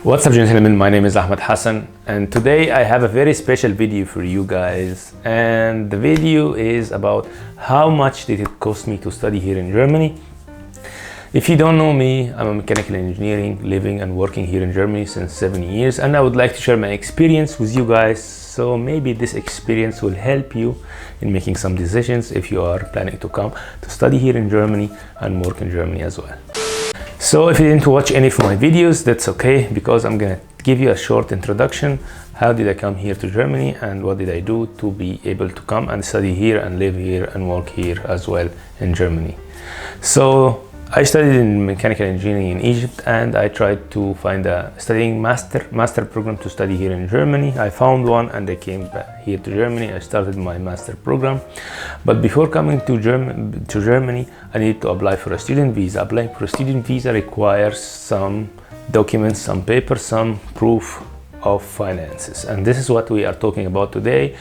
What's up, gentlemen? My name is Ahmed Hassan, and today I have a very special video for you guys. And the video is about how much did it cost me to study here in Germany. If you don't know me, I'm a mechanical engineering, living and working here in Germany since 7 years, and I would like to share my experience with you guys. So maybe this experience will help you in making some decisions if you are planning to come to study here in Germany and work in Germany as well. So if you didn't watch any of my videos, that's okay, because I'm gonna give you a short introduction. How did I come here to Germany and what did I do to be able to come and study here and live here and work here as well in Germany. So I studied in mechanical engineering in Egypt, and I tried to find a studying master program to study here in Germany. I found one and I came back here to Germany. I started my master program, but before coming to Germany, I needed to apply for a student visa. Applying for a student visa requires some documents, some papers, some proof of finances, and this is what we are talking about today: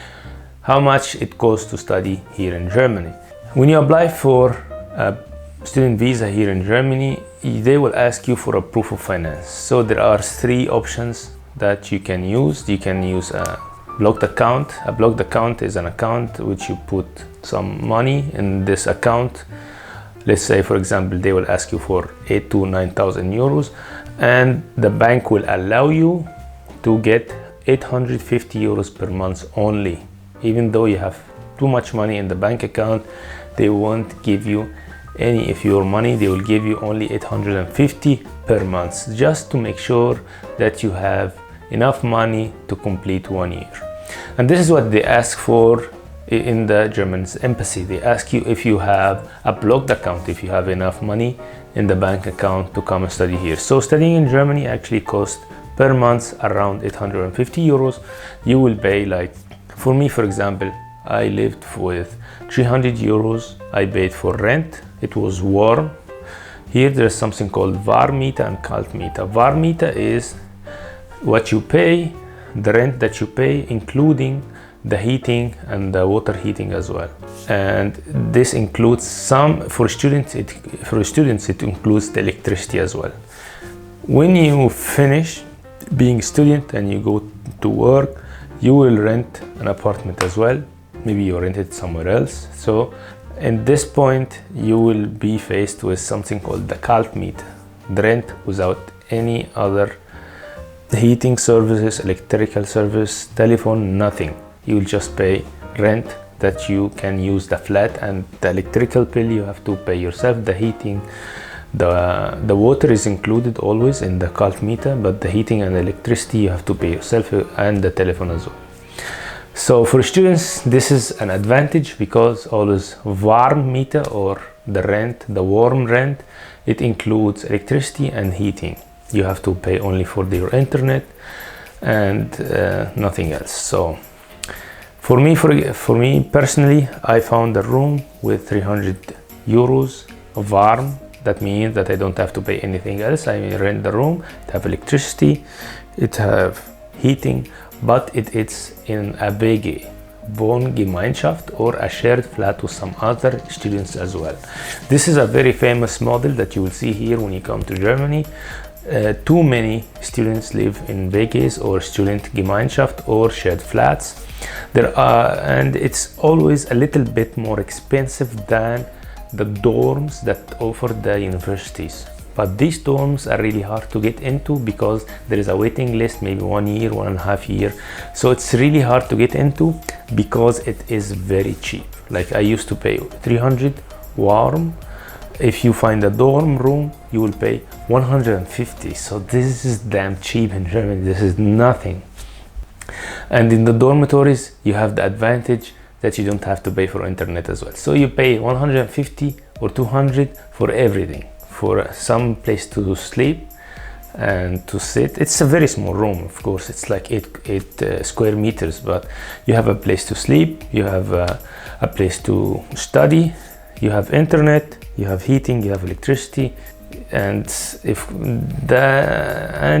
how much it costs to study here in Germany. When you apply for a student visa here in Germany, they will ask you for a proof of finance. So there are three options that you can use. You can use a blocked account. A blocked account is an account which you put some money in this account. Let's say, for example, they will ask you for 8,000 to 9,000 euros, and the bank will allow you to get 850 euros per month only. Even though you have too much money in the bank account, they won't give you any of your money. They will give you only 850 per month, just to make sure that you have enough money to complete 1 year. And this is what they ask for in the German embassy. They ask you if you have a blocked account, if you have enough money in the bank account to come and study here. So studying in Germany actually costs per month around 850 euros. You will pay, like for me, for example, I lived with 300 euros. I paid for rent. It was warm. Here there's something called warmmiete and kaltmiete. Warmmiete is what you pay, the rent that you pay, including the heating and the water heating as well. And this includes some, for students it includes the electricity as well. When you finish being a student and you go to work, you will rent an apartment as well. Maybe you rent it somewhere else. So at this point, you will be faced with something called the kaltmiete, the rent without any other heating services, electrical service, telephone, nothing. You will just pay rent that you can use the flat, and the electrical bill you have to pay yourself. The heating, the water is included always in the kaltmiete, but the heating and electricity you have to pay yourself, and the telephone as well. So for students, this is an advantage, because always warmmiete, or the rent, the warm rent, it includes electricity and heating. You have to pay only for your internet and nothing else. So for me personally, I found a room with 300 euros of warm. That means that I don't have to pay anything else. I rent the room, it have electricity, it have heating, but it's in a big Wohngemeinschaft, or a shared flat with some other students as well. This is a very famous model that you will see here when you come to Germany. Too many students live in WGs, or student Gemeinschaft, or shared flats. And it's always a little bit more expensive than the dorms that offer the universities. But these dorms are really hard to get into, because there is a waiting list, maybe 1 year, 1.5 years. So it's really hard to get into, because it is very cheap. Like I used to pay 300 warm. If you find a dorm room, you will pay 150. So this is damn cheap in Germany. This is nothing. And in the dormitories, you have the advantage that you don't have to pay for internet as well. So you pay 150 or 200 for everything. For some place to sleep and to sit. It's a very small room, of course. It's like 8 square meters, but you have a place to sleep, you have a place to study, you have internet, you have heating, you have electricity, and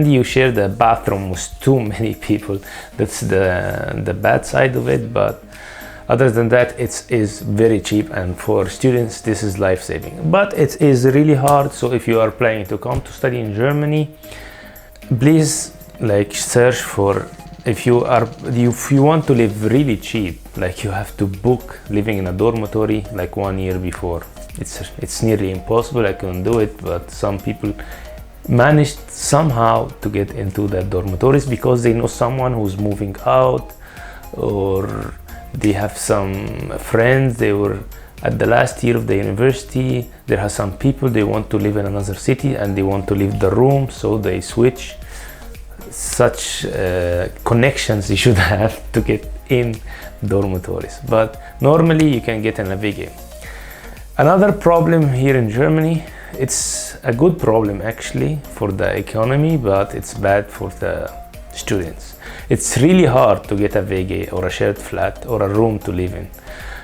you share the bathroom with too many people. That's the bad side of it, but other than that, it is very cheap, and for students this is life-saving. But it is really hard. So if you are planning to come to study in Germany, please like search for, if you want to live really cheap, like you have to book living in a dormitory like 1 year before. It's nearly impossible. I couldn't do it, but some people managed somehow to get into the dormitories because they know someone who's moving out, or they have some friends, they were at the last year of the university, there are some people they want to live in another city and they want to leave the room, so they switch. Such connections you should have to get in dormitories, but normally you can get in a WG. Another problem here in Germany, it's a good problem actually for the economy, but it's bad for the students. It's really hard to get a WG or a shared flat or a room to live in,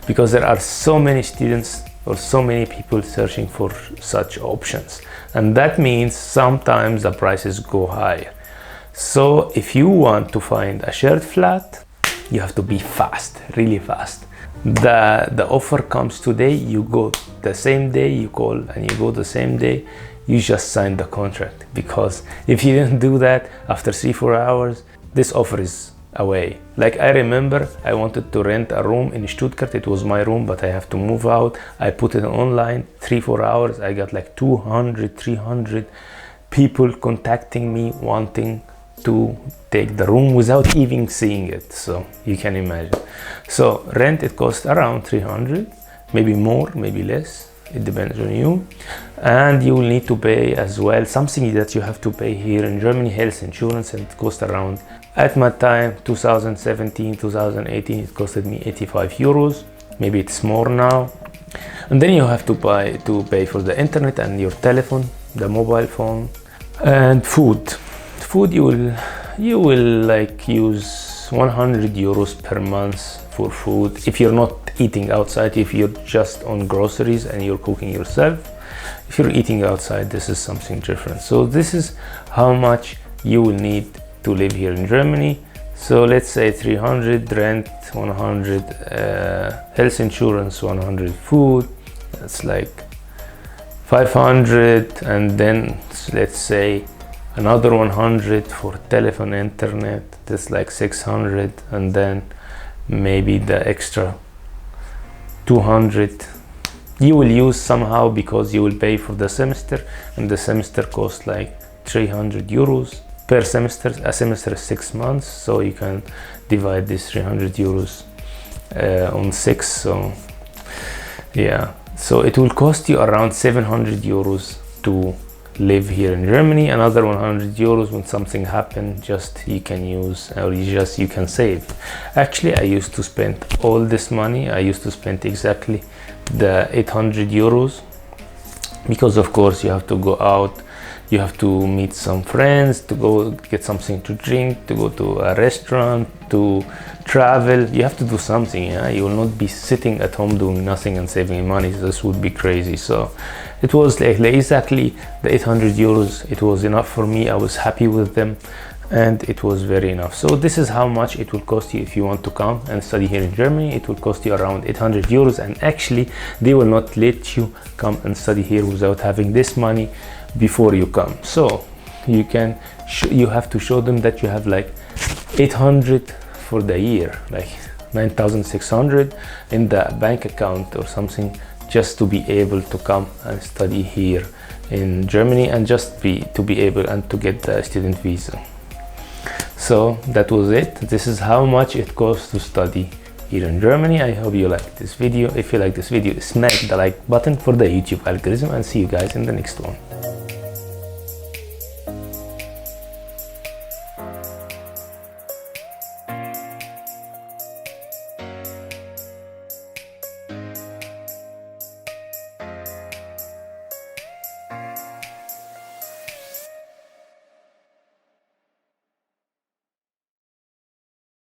because there are so many students or so many people searching for such options, and that means sometimes the prices go higher. So if you want to find a shared flat, you have to be fast, really fast. The offer comes today, you go the same day, you call and you go the same day, you just sign the contract, because if you didn't do that after 3-4 hours, this offer is away. Like I remember I wanted to rent a room in Stuttgart, it was my room, but I have to move out. I put it online, 3-4 hours, I got like 200-300 people contacting me wanting to take the room without even seeing it, so you can imagine. So rent, it costs around 300, maybe more, maybe less, it depends on you. And you will need to pay as well something that you have to pay here in Germany, health insurance, and it costs around, at my time 2017 2018, it costed me 85 euros, maybe it's more now. And then you have to pay for the internet and your telephone, the mobile phone, and food. You will like use 100 euros per month for food if you're not eating outside. If you're just on groceries and you're cooking yourself, if you're eating outside, this is something different. So this is how much you will need to live here in Germany. So let's say 300 rent, 100 health insurance, 100 food, that's like 500, and then let's say another 100 for telephone, internet, that's like 600, and then maybe the extra 200 you will use somehow, because you will pay for the semester, and the semester costs like 300 euros per semester. A semester is 6 months, so you can divide this 300 euros on 6, so yeah, so it will cost you around 700 euros to live here in Germany. Another 100 euros when something happens, just you can use, or you can save. Actually, I used to spend all this money. I used to spend exactly the 800 euros, because of course you have to go out, you have to meet some friends, to go get something to drink, to go to a restaurant, to travel. You have to do something, yeah? You will not be sitting at home doing nothing and saving money. This would be crazy. So it was like exactly the 800 euros. It was enough for me. I was happy with them, and it was very enough. So this is how much it will cost you if you want to come and study here in Germany. It will cost you around 800 euros, and actually they will not let you come and study here without having this money before you come. So you have to show them that you have like 800 for the year, like 9,600 in the bank account or something, just to be able to come and study here in Germany, and just to be able and to get the student visa. So that was it. This is how much it costs to study here in Germany. I hope you liked this video. If you like this video, smack the like button for the YouTube algorithm, and see you guys in the next one.